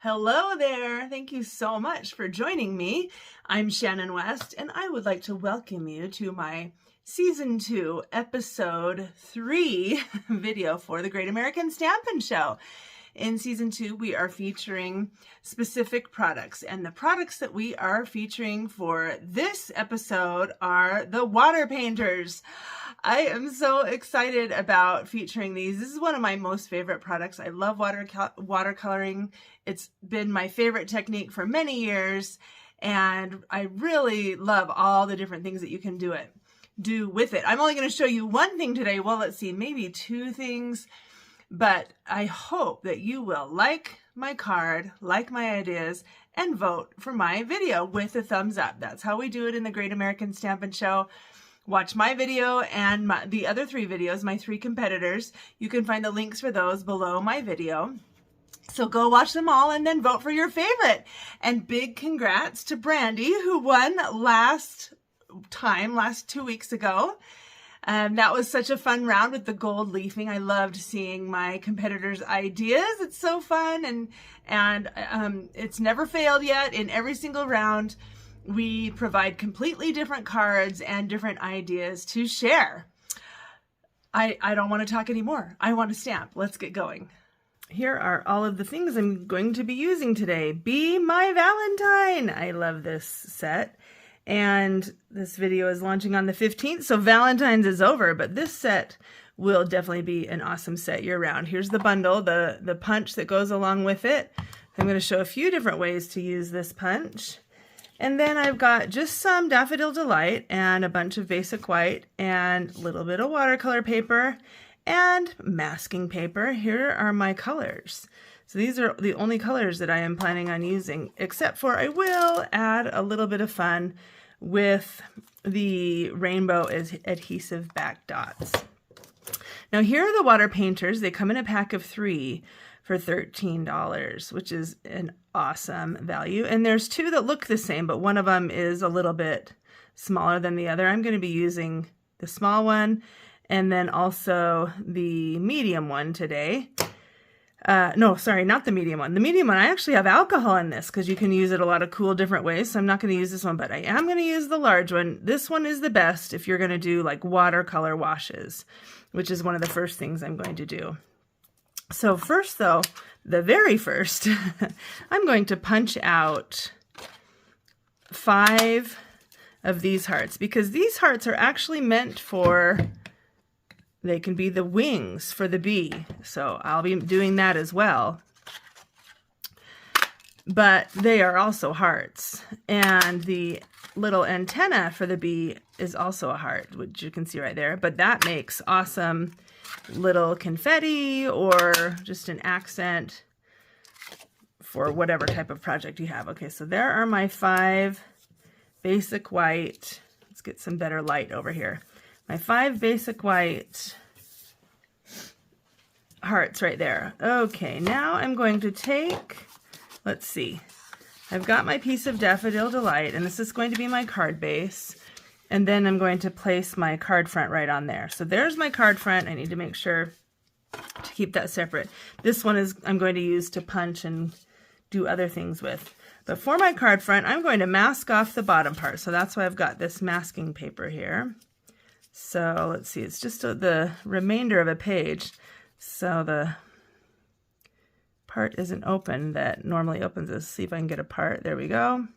Hello there. Thank you so much for joining me. I'm Shannon West, and I would like to welcome you to my Season 2, Episode 3 video for the Great American Stampin' Show. In Season 2, we are featuring specific products, and the products that we are featuring for this episode are the water painters. I am so excited about featuring these. This is one of my most favorite products. I love watercoloring. It's been my favorite technique for many years, and I really love all the different things that you can do with it. I'm only going to show you one thing today. Well, let's see, maybe two things, but I hope that you will like my card, like my ideas, and vote for my video with a thumbs up. That's how we do it in the Great American Stampin' Show. Watch my video and the other three videos, my three competitors. You can find the links for those below my video. So go watch them all and then vote for your favorite. And big congrats to Brandy, who won last 2 weeks ago. That was such a fun round with the gold leafing. I loved seeing my competitors' ideas. It's so fun, and it's never failed yet. In every single round, we provide completely different cards and different ideas to share. I don't want to talk anymore. I want to stamp. Let's get going. Here are all of the things I'm going to be using today. Be My Valentine. I love this set. And this video is launching on the 15th, so Valentine's is over, but this set will definitely be an awesome set year-round. Here's the bundle, the punch that goes along with it. I'm going to show a few different ways to use this punch. And then I've got just some Daffodil Delight and a bunch of basic white and a little bit of watercolor paper and masking paper. Here are my colors. So these are the only colors that I am planning on using, except for I will add a little bit of fun with the rainbow adhesive back dots. Now here are the water painters. They come in a pack of 3 for $13, which is an awesome value. And there's 2 that look the same, but one of them is a little bit smaller than the other. I'm going to be using the small one and then also the medium one today. No, sorry, not the medium one. The medium one, I actually have alcohol in this because you can use it a lot of cool different ways. So I'm not going to use this one, but I am going to use the large one. This one is the best if you're going to do like watercolor washes, which is one of the first things I'm going to do. So first though, the very first, I'm going to punch out 5 of these hearts because these hearts are actually meant for, they can be the wings for the bee. So I'll be doing that as well. But they are also hearts. And the little antenna for the bee is also a heart, which you can see right there. But that makes awesome little confetti or just an accent for whatever type of project you have. Okay, so there are my 5 basic white. Let's get some better light over here. My 5 basic white hearts right there. Okay, now I'm going to take, let's see, I've got my piece of Daffodil Delight, and this is going to be my card base. And then I'm going to place my card front right on there. So there's my card front. I need to make sure to keep that separate. This one is I'm going to use to punch and do other things with. But for my card front, I'm going to mask off the bottom part. So that's why I've got this masking paper here. So let's see, it's just the remainder of a page. So the part isn't open that normally opens. Let's see if I can get a part. There we go.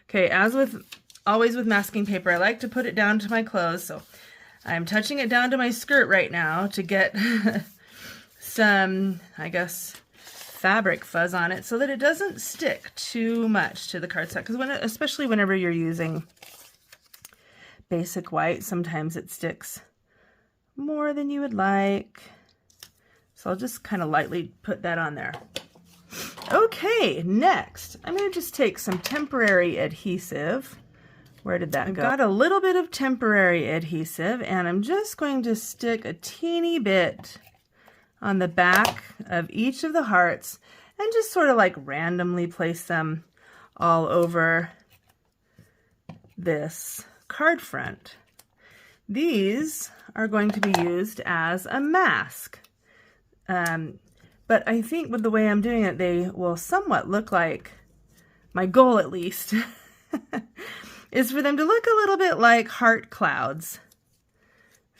Okay, as with always with masking paper, I like to put it down to my clothes. So I'm touching it down to my skirt right now to get some, I guess, fabric fuzz on it so that it doesn't stick too much to the cardstock. Because especially whenever you're using basic white, sometimes it sticks more than you would like. So I'll just kind of lightly put that on there. Okay, next, I'm going to just take some temporary adhesive. Where did that go? I've got a little bit of temporary adhesive, and I'm just going to stick a teeny bit on the back of each of the hearts and just sort of like randomly place them all over this card front. These are going to be used as a mask. But I think with the way I'm doing it, they will somewhat look like, my goal at least, is for them to look a little bit like heart clouds.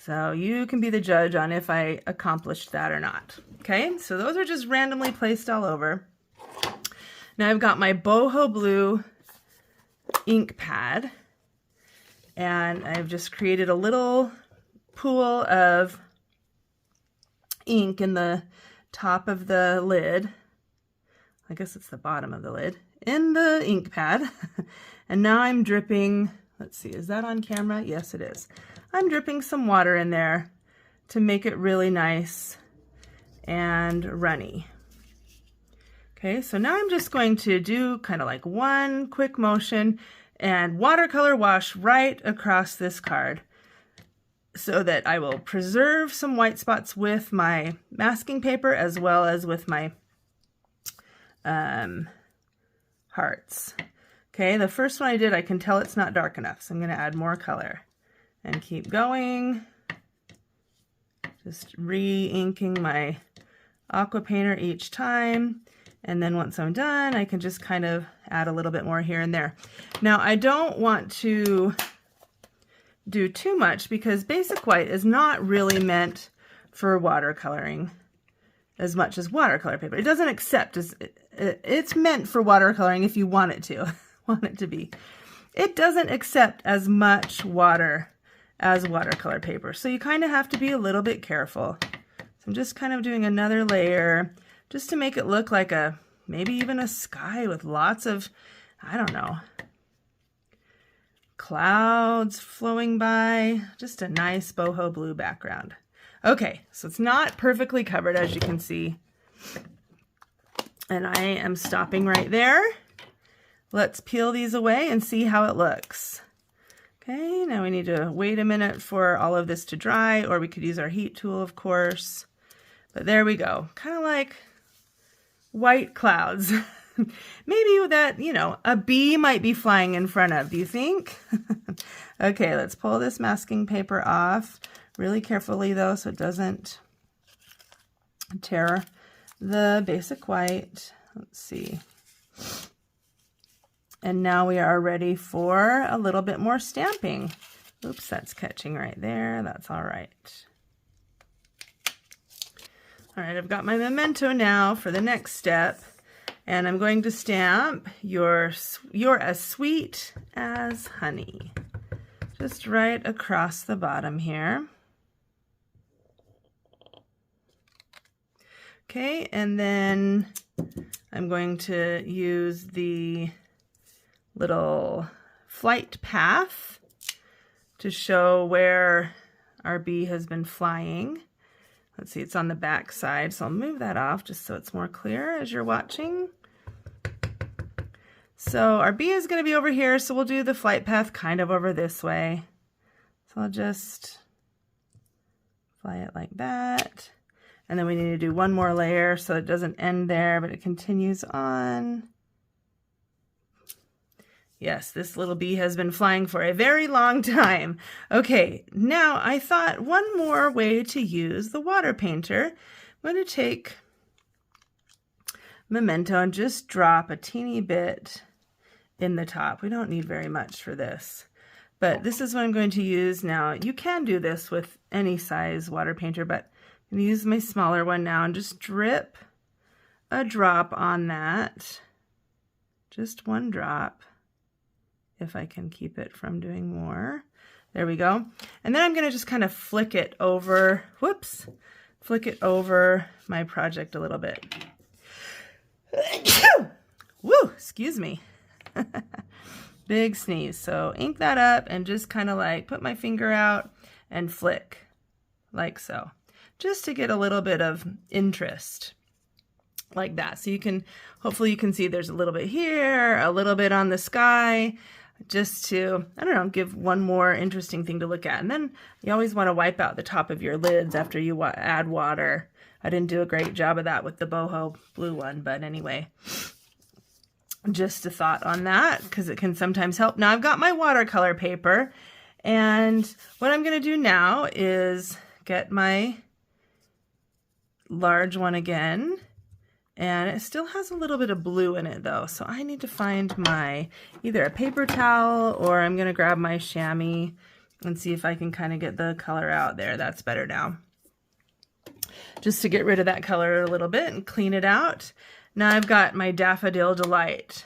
So you can be the judge on if I accomplished that or not. Okay, so those are just randomly placed all over. Now I've got my boho blue ink pad, and I've just created a little pool of ink in the top of the lid. I guess it's the bottom of the lid, in the ink pad. And now I'm dripping, let's see, is that on camera? Yes, it is. I'm dripping some water in there to make it really nice and runny. Okay, so now I'm just going to do kind of like one quick motion and watercolor wash right across this card so that I will preserve some white spots with my masking paper as well as with my hearts. Okay, the first one I did, I can tell it's not dark enough, so I'm going to add more color. And keep going, just re-inking my aqua painter each time. And then once I'm done, I can just kind of add a little bit more here and there. Now, I don't want to do too much because basic white is not really meant for watercoloring as much as watercolor paper. It doesn't accept as, it's meant for watercoloring if you want it to be. It doesn't accept as much water as watercolor paper. So you kind of have to be a little bit careful. So I'm just kind of doing another layer just to make it look like maybe even a sky with lots of, I don't know, clouds flowing by, just a nice boho blue background. Okay, so it's not perfectly covered as you can see. And I am stopping right there. Let's peel these away and see how it looks. Okay, now we need to wait a minute for all of this to dry, or we could use our heat tool, of course. But there we go, kind of like white clouds. Maybe that, you know, a bee might be flying in front of, do you think? Okay, let's pull this masking paper off really carefully though, so it doesn't tear the basic white. Let's see. And now we are ready for a little bit more stamping. Oops, that's catching right there. That's all right. All right, I've got my memento now for the next step. And I'm going to stamp You're as sweet as honey. Just right across the bottom here. Okay, and then I'm going to use the little flight path to show where our bee has been flying. Let's see, it's on the back side, so I'll move that off just so it's more clear as you're watching. So our bee is going to be over here, so we'll do the flight path kind of over this way. So I'll just fly it like that. And then we need to do one more layer so it doesn't end there, but it continues on. Yes, this little bee has been flying for a very long time. Okay, now I thought one more way to use the water painter. I'm going to take memento and just drop a teeny bit in the top. We don't need very much for this, but this is what I'm going to use now. You can do this with any size water painter, but I'm going to use my smaller one now and just drip a drop on that. Just one drop, if I can keep it from doing more. There we go. And then I'm going to just kind of flick it over, whoops, flick it over my project a little bit. Woo, excuse me. Big sneeze. So ink that up and just kind of like put my finger out and flick like so, just to get a little bit of interest like that. So you can, hopefully you can see there's a little bit here, a little bit on the sky, just to, I don't know, give one more interesting thing to look at. And then you always want to wipe out the top of your lids after you add water. I didn't do a great job of that with the boho blue one, but anyway, just a thought on that because it can sometimes help. Now I've got my watercolor paper, and what I'm going to do now is get my large one again And it still has a little bit of blue in it though. So I need to find my, either a paper towel, or I'm gonna grab my chamois and see if I can kind of get the color out there. That's better now. Just to get rid of that color a little bit and clean it out. Now I've got my Daffodil Delight.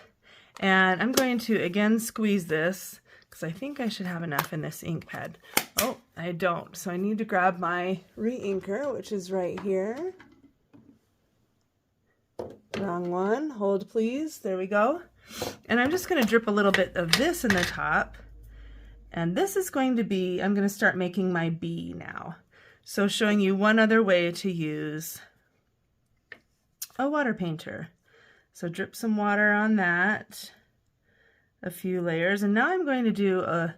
And I'm going to again squeeze this, because I think I should have enough in this ink pad. Oh, I don't. So I need to grab my re-inker, which is right here. Wrong one. Hold please. There we go. And I'm just going to drip a little bit of this in the top. And this is going to be, I'm going to start making my bee now. So showing you one other way to use a water painter. So drip some water on that, a few layers, and now I'm going to do a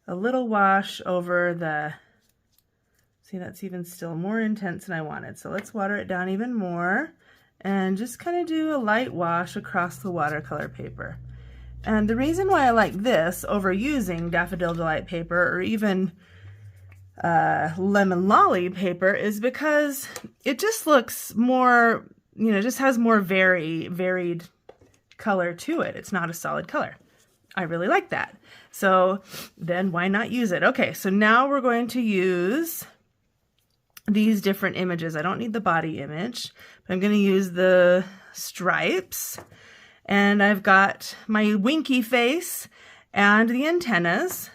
little wash over the, see, that's even still more intense than I wanted. So let's water it down even more and just kind of do a light wash across the watercolor paper. And the reason why I like this over using Daffodil Delight paper or even Lemon Lolly paper is because it just looks more, you know, just has more varied color to it. It's not a solid color. I really like that. So then why not use it? Okay, so now we're going to use these different images. I don't need the body image, but I'm going to use the stripes. And I've got my winky face and the antennas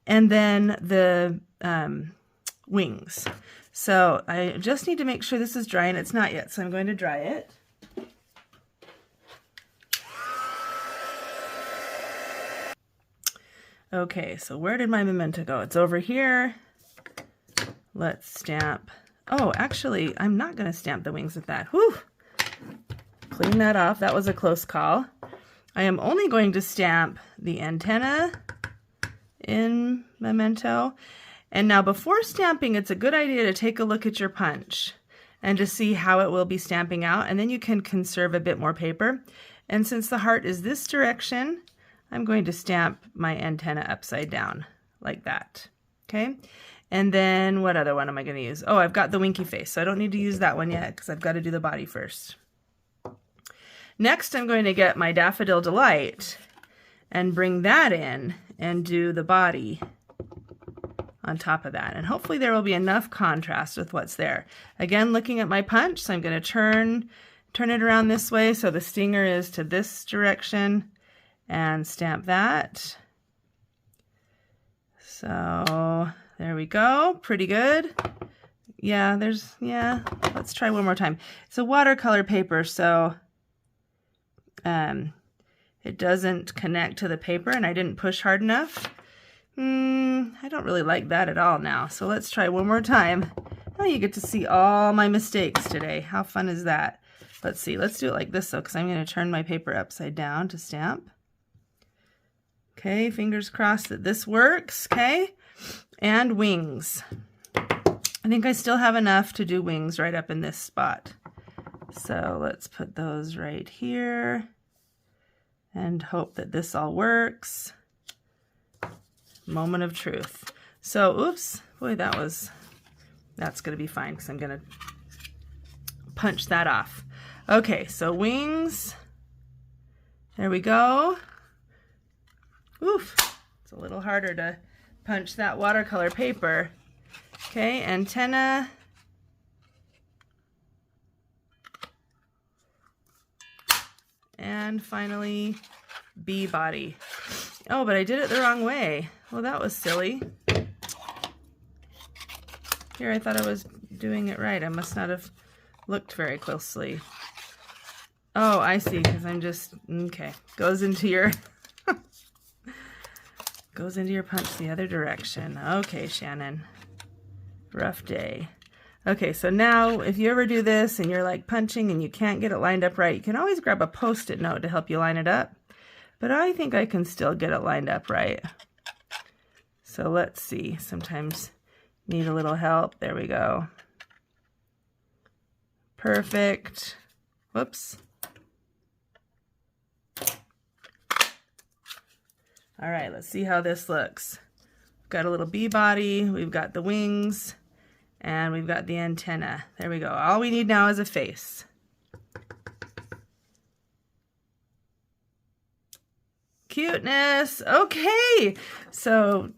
and then the wings. So I just need to make sure this is dry, and it's not yet, so I'm going to dry it. Okay, so where did my memento go? It's over here. Let's stamp. Oh, actually, I'm not going to stamp the wings with that. Whew! Clean that off. That was a close call. I am only going to stamp the antenna in memento. And now before stamping, it's a good idea to take a look at your punch and just see how it will be stamping out. And then you can conserve a bit more paper. And since the heart is this direction, I'm going to stamp my antenna upside down like that. Okay. And then what other one am I going to use? Oh, I've got the winky face. So I don't need to use that one yet because I've got to do the body first. Next, I'm going to get my Daffodil Delight and bring that in and do the body on top of that. And hopefully there will be enough contrast with what's there. Again, looking at my punch, so I'm going to turn it around this way so the stinger is to this direction and stamp that. So there we go. Pretty good. Yeah, let's try one more time. It's a watercolor paper, so it doesn't connect to the paper, and I didn't push hard enough. I don't really like that at all now. So let's try one more time. Now you get to see all my mistakes today. How fun is that? Let's see. Let's do it like this though, because I'm going to turn my paper upside down to stamp. Okay, fingers crossed that this works. Okay, and wings. I think I still have enough to do wings right up in this spot. So let's put those right here and hope that this all works. Moment of truth. So, oops, boy, that's going to be fine because I'm going to punch that off. Okay, so wings. There we go. Oof, it's a little harder to punch that watercolor paper. Okay, antenna. And finally, bee body. Oh, but I did it the wrong way. Well, that was silly. Here, I thought I was doing it right. I must not have looked very closely. Oh, I see, because I'm just, okay. Goes into your punch the other direction. Okay, Shannon. Rough day. Okay, so now if you ever do this and you're like punching and you can't get it lined up right, you can always grab a Post-it note to help you line it up. But I think I can still get it lined up right. So let's see. Sometimes need a little help. There we go. Perfect. Whoops. All right, let's see how this looks. We've got a little bee body. We've got the wings. And we've got the antenna. There we go. All we need now is a face. cuteness. Okay, so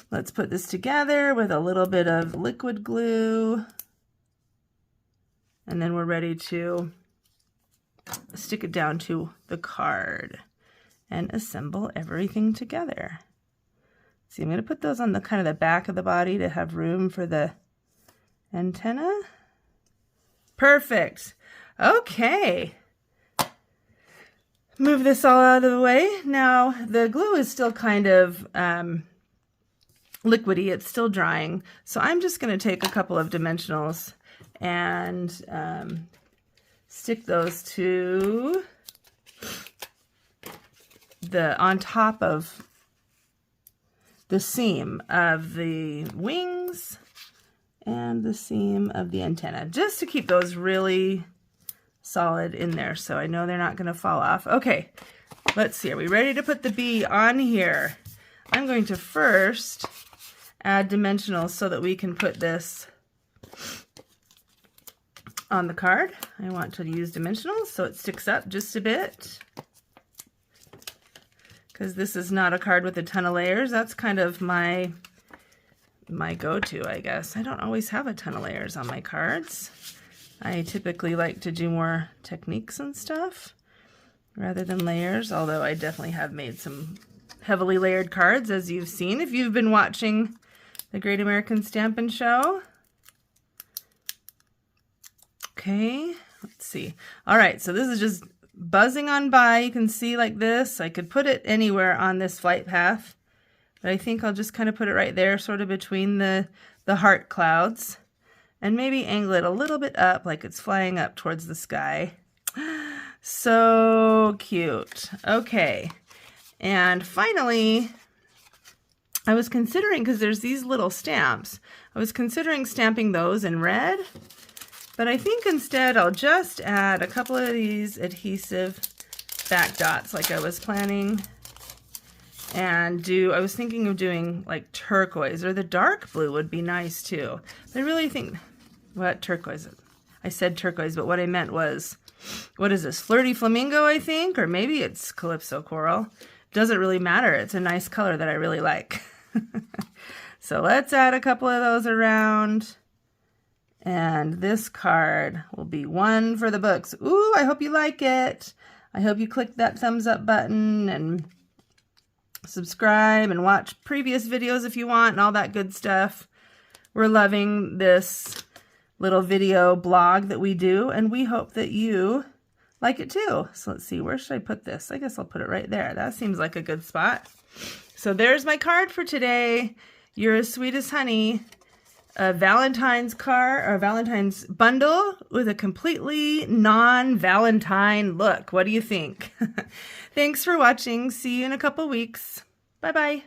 let's put this together with a little bit of liquid glue. And then we're ready to stick it down to the card and assemble everything together. See, I'm going to put those on the kind of the back of the body to have room for the antenna. Perfect. Okay. Move this all out of the way. Now, the glue is still kind of liquidy. It's still drying. So I'm just going to take a couple of dimensionals and stick those to on top of the seam of the wings and the seam of the antenna, just to keep those really solid in there so I know they're not going to fall off. Okay, let's see. Are we ready to put the bee on here? I'm going to first add dimensionals so that we can put this on the card. I want to use dimensionals so it sticks up just a bit, because this is not a card with a ton of layers. That's kind of my go-to, I guess. I don't always have a ton of layers on my cards. I typically like to do more techniques and stuff rather than layers, although I definitely have made some heavily layered cards, as you've seen if you've been watching the Great American Stampin' Show. Okay, let's see. All right, so this is just buzzing on by. You can see like this. I could put it anywhere on this flight path, but I think I'll just kind of put it right there, sort of between the heart clouds, and maybe angle it a little bit up like it's flying up towards the sky. So cute. Okay, and finally, I was considering, because there's these little stamps, I was considering stamping those in red. But I think instead I'll just add a couple of these adhesive back dots like I was planning, and I was thinking of doing like turquoise, or the dark blue would be nice too. But I really think, what turquoise? I said turquoise, but what I meant was, what is this, Flirty Flamingo, I think? Or maybe it's Calypso Coral. Doesn't really matter. It's a nice color that I really like. So let's add a couple of those around. And this card will be one for the books. Ooh, I hope you like it. I hope you click that thumbs up button and subscribe and watch previous videos if you want and all that good stuff. We're loving this little video blog that we do, and we hope that you like it too. So let's see, where should I put this? I guess I'll put it right there. That seems like a good spot. So there's my card for today. You're as sweet as honey. A Valentine's card, or Valentine's bundle with a completely non-Valentine look. What do you think? Thanks for watching. See you in a couple weeks. Bye-bye.